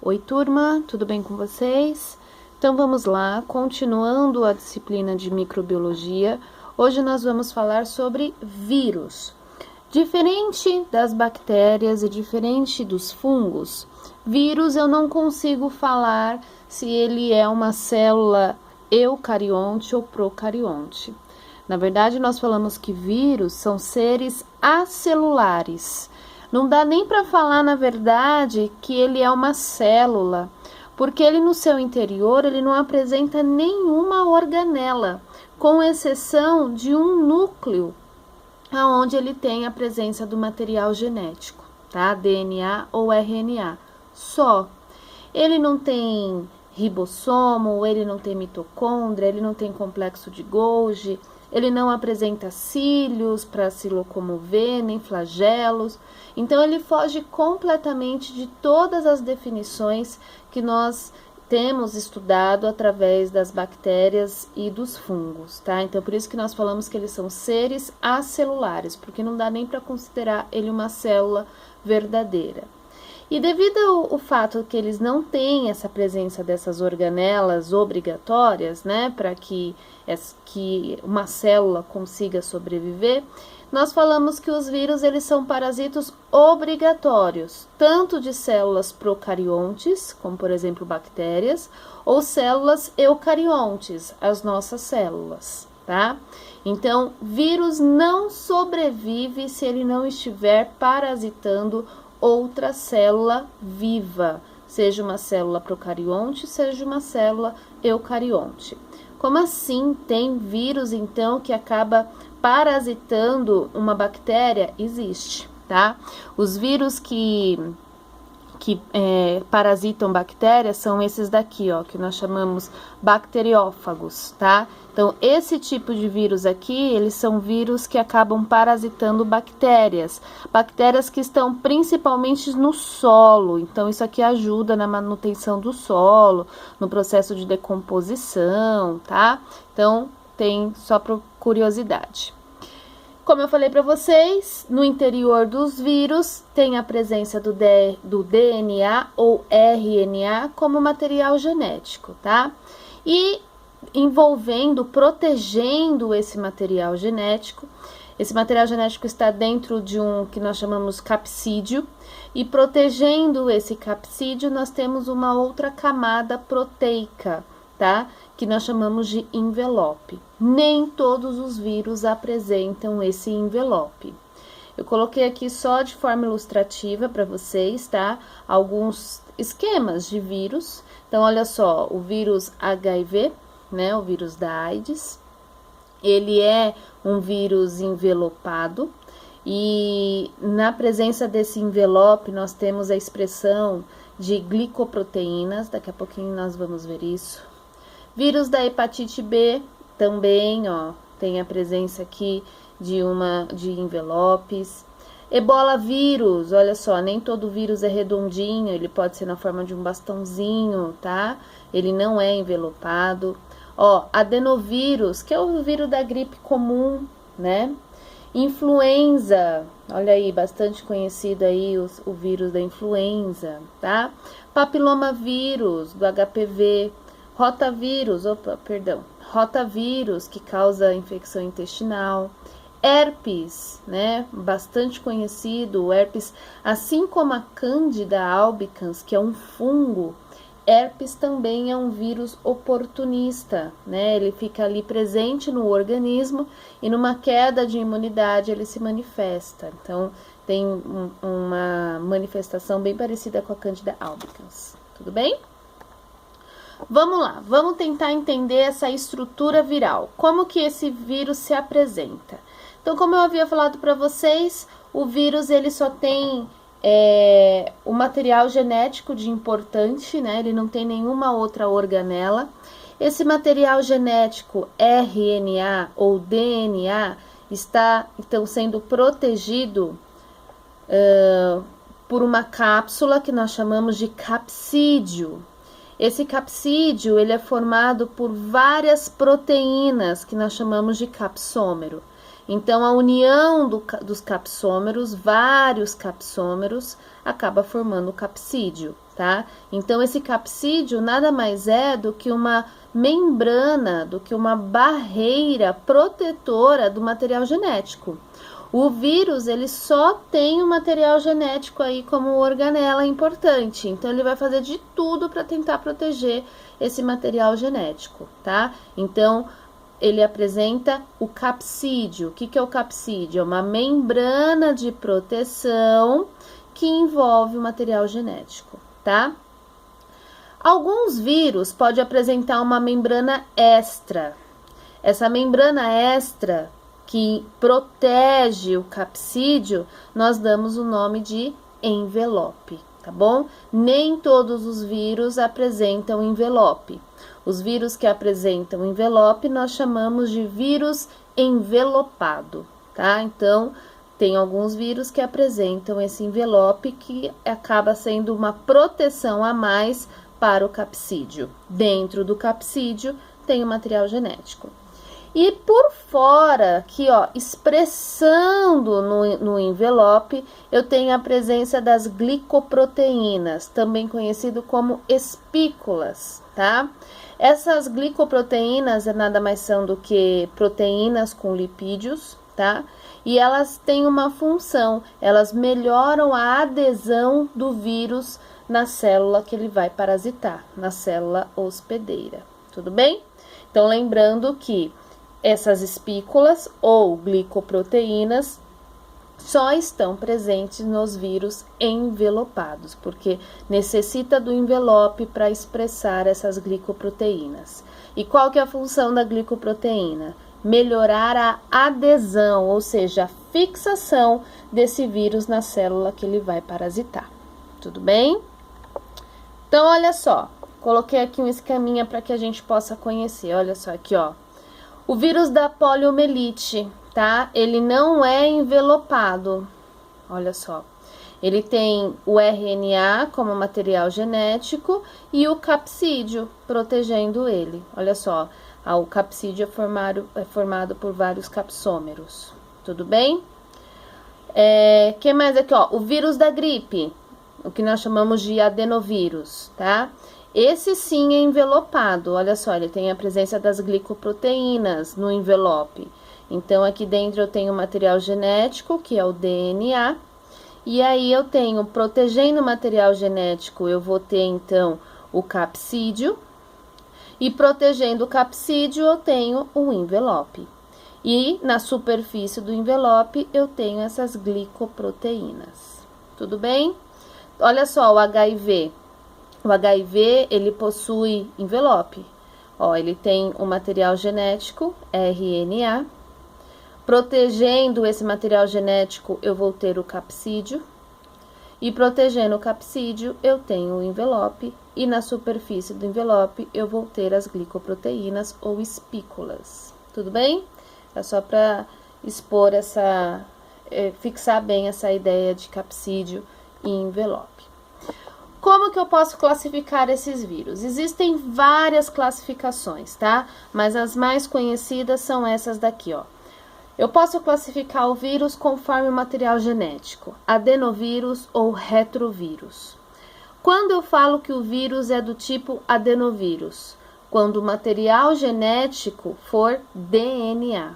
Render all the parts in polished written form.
Oi, turma, tudo bem com vocês? Então vamos lá, continuando a disciplina de microbiologia. Hoje nós vamos falar sobre vírus. Diferente das bactérias e diferente dos fungos, vírus eu não consigo falar se ele é uma célula eucarionte ou procarionte. Na verdade, nós falamos que vírus são seres acelulares. Não dá nem para falar, na verdade, que ele é uma célula, porque ele no seu interior ele não apresenta nenhuma organela, com exceção de um núcleo, onde ele tem a presença do material genético, tá? DNA ou RNA, só. Ele não tem ribossomo, ele não tem mitocôndria, ele não tem complexo de Golgi, ele não apresenta cílios para se locomover, nem flagelos. Então, ele foge completamente de todas as definições que nós temos estudado através das bactérias e dos fungos, tá? Então, por isso que nós falamos que eles são seres acelulares, porque não dá nem para considerar ele uma célula verdadeira. E devido ao fato que eles não têm essa presença dessas organelas obrigatórias, né, para que uma célula consiga sobreviver, nós falamos que os vírus eles são parasitos obrigatórios, tanto de células procariontes, como por exemplo bactérias, ou células eucariontes, as nossas células, tá? Então, vírus não sobrevive se ele não estiver parasitando outra célula viva, seja uma célula procarionte, seja uma célula eucarionte. Como assim tem vírus, então, que acaba parasitando uma bactéria? Existe, tá? Os vírus que parasitam bactérias são esses daqui, ó, que nós chamamos bacteriófagos, tá? Então, esse tipo de vírus aqui, eles são vírus que acabam parasitando bactérias que estão principalmente no solo. Então, isso aqui ajuda na manutenção do solo, no processo de decomposição, tá? Então, tem só por curiosidade. Como eu falei para vocês, no interior dos vírus tem a presença do DNA ou RNA como material genético, tá? E protegendo esse material genético está dentro de um que nós chamamos capsídio, e protegendo esse capsídio nós temos uma outra camada proteica, tá? Que nós chamamos de envelope. Nem todos os vírus apresentam esse envelope. Eu coloquei aqui só de forma ilustrativa para vocês, tá? Alguns esquemas de vírus. Então, olha só, o vírus HIV, né? O vírus da AIDS. Ele é um vírus envelopado e na presença desse envelope nós temos a expressão de glicoproteínas. Daqui a pouquinho nós vamos ver isso. Vírus da hepatite B também, ó, tem a presença aqui de envelopes. Ebola vírus, olha só, nem todo vírus é redondinho, ele pode ser na forma de um bastãozinho, tá? Ele não é envelopado. Ó, adenovírus, que é o vírus da gripe comum, né? Influenza, olha aí, bastante conhecido aí o vírus da influenza, tá? Papilomavírus, do HPV. Rotavírus, que causa infecção intestinal. Herpes, né, bastante conhecido, o herpes, assim como a Candida albicans, que é um fungo, herpes também é um vírus oportunista, né, ele fica ali presente no organismo e numa queda de imunidade ele se manifesta. Então, tem uma manifestação bem parecida com a Candida albicans, tudo bem? Vamos lá, vamos tentar entender essa estrutura viral. Como que esse vírus se apresenta? Então, como eu havia falado para vocês, o vírus ele só tem o material genético de importante, né? Ele não tem nenhuma outra organela. Esse material genético RNA ou DNA está então sendo protegido por uma cápsula que nós chamamos de capsídio. Esse capsídio ele é formado por várias proteínas que nós chamamos de capsômero. Então, a união dos capsômeros, vários capsômeros, acaba formando o capsídeo, tá? Então, esse capsídeo nada mais é do que uma membrana, do que uma barreira protetora do material genético. O vírus, ele só tem o material genético aí como organela importante, então ele vai fazer de tudo para tentar proteger esse material genético, tá? Então, ele apresenta o capsídeo. O que é o capsídeo? É uma membrana de proteção que envolve o material genético, tá? Alguns vírus podem apresentar uma membrana extra. Essa membrana extra que protege o capsídeo, nós damos o nome de envelope, tá bom? Nem todos os vírus apresentam envelope. Os vírus que apresentam envelope nós chamamos de vírus envelopado, tá? Então, tem alguns vírus que apresentam esse envelope que acaba sendo uma proteção a mais para o capsídeo. Dentro do capsídeo tem o material genético. E por fora, aqui ó, expressando no envelope, eu tenho a presença das glicoproteínas, também conhecido como espículas, tá? Essas glicoproteínas nada mais são do que proteínas com lipídios, tá? E elas têm uma função, elas melhoram a adesão do vírus na célula que ele vai parasitar, na célula hospedeira, tudo bem? Então, lembrando que essas espículas ou glicoproteínas só estão presentes nos vírus envelopados, porque necessita do envelope para expressar essas glicoproteínas. E qual que é a função da glicoproteína? Melhorar a adesão, ou seja, a fixação desse vírus na célula que ele vai parasitar. Tudo bem? Então, olha só, coloquei aqui um esqueminha para que a gente possa conhecer. Olha só aqui, ó. O vírus da poliomielite, tá? Ele não é envelopado. Olha só. Ele tem o RNA como material genético e o capsídeo protegendo ele. Olha só. O capsídeo é formado por vários capsômeros. Tudo bem? Que mais aqui, ó? O vírus da gripe, o que nós chamamos de adenovírus, tá? Esse sim é envelopado, olha só, ele tem a presença das glicoproteínas no envelope. Então, aqui dentro eu tenho o material genético, que é o DNA, e aí eu tenho, protegendo o material genético, eu vou ter, então, o capsídeo, e protegendo o capsídeo eu tenho o envelope. E na superfície do envelope eu tenho essas glicoproteínas. Tudo bem? Olha só, o HIV. O HIV, ele possui envelope. Ó, ele tem o material genético, RNA. Protegendo esse material genético, eu vou ter o capsídeo. E protegendo o capsídeo, eu tenho o envelope. E na superfície do envelope, eu vou ter as glicoproteínas ou espículas. Tudo bem? É só para expor fixar bem essa ideia de capsídeo e envelope. Como que eu posso classificar esses vírus? Existem várias classificações, tá? Mas as mais conhecidas são essas daqui, ó. Eu posso classificar o vírus conforme o material genético, adenovírus ou retrovírus. Quando eu falo que o vírus é do tipo adenovírus? Quando o material genético for DNA.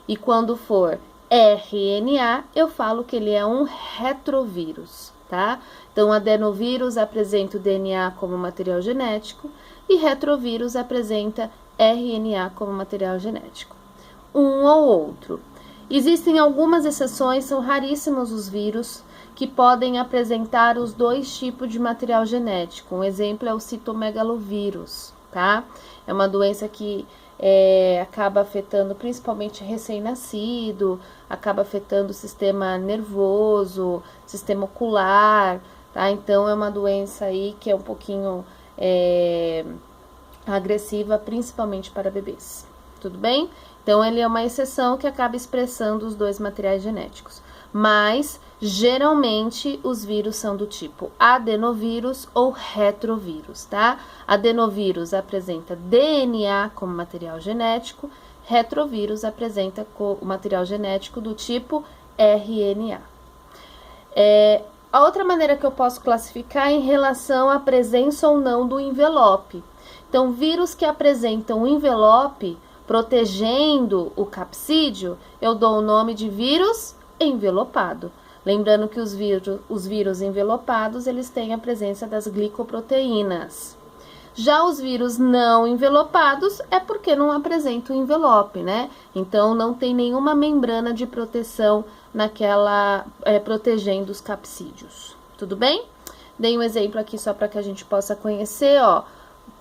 E quando for RNA, eu falo que ele é um retrovírus, tá? Então, adenovírus apresenta o DNA como material genético e retrovírus apresenta RNA como material genético. Um ou outro. Existem algumas exceções, são raríssimos os vírus que podem apresentar os dois tipos de material genético. Um exemplo é o citomegalovírus, tá? É uma doença que acaba afetando principalmente recém-nascido, acaba afetando o sistema nervoso, sistema ocular, tá? Então, é uma doença aí que é um pouquinho agressiva, principalmente para bebês. Tudo bem? Então, ele é uma exceção que acaba expressando os dois materiais genéticos. Mas, geralmente, os vírus são do tipo adenovírus ou retrovírus, tá? Adenovírus apresenta DNA como material genético retrovírus apresenta o material genético do tipo RNA. A outra maneira que eu posso classificar é em relação à presença ou não do envelope. Então, vírus que apresentam um envelope protegendo o capsídeo, eu dou o nome de vírus envelopado. Lembrando que os vírus envelopados, eles têm a presença das glicoproteínas. Já os vírus não envelopados é porque não apresentam envelope, né? Então, não tem nenhuma membrana de proteção naquela, protegendo os capsídeos. Tudo bem? Dei um exemplo aqui só para que a gente possa conhecer, ó.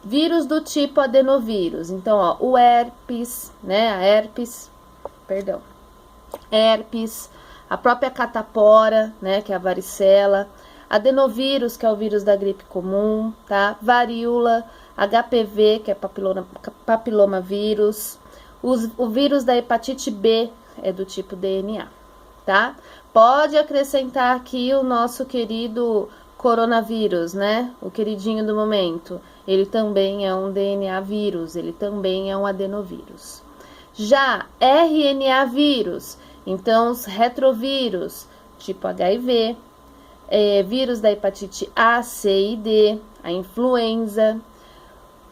Vírus do tipo adenovírus. Então, ó, o herpes, né? Herpes, a própria catapora, né? Que é a varicela. Adenovírus, que é o vírus da gripe comum, tá? Varíola, HPV, que é papilomavírus. O vírus da hepatite B é do tipo DNA, tá? Pode acrescentar aqui o nosso querido coronavírus, né? O queridinho do momento. Ele também é um DNA vírus, ele também é um adenovírus. Já RNA vírus, então os retrovírus, tipo HIV, vírus da hepatite A, C e D, a influenza,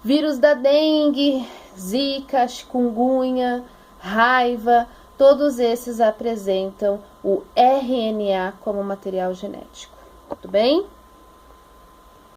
vírus da dengue, zika, chikungunya, raiva, todos esses apresentam o RNA como material genético. Tudo bem?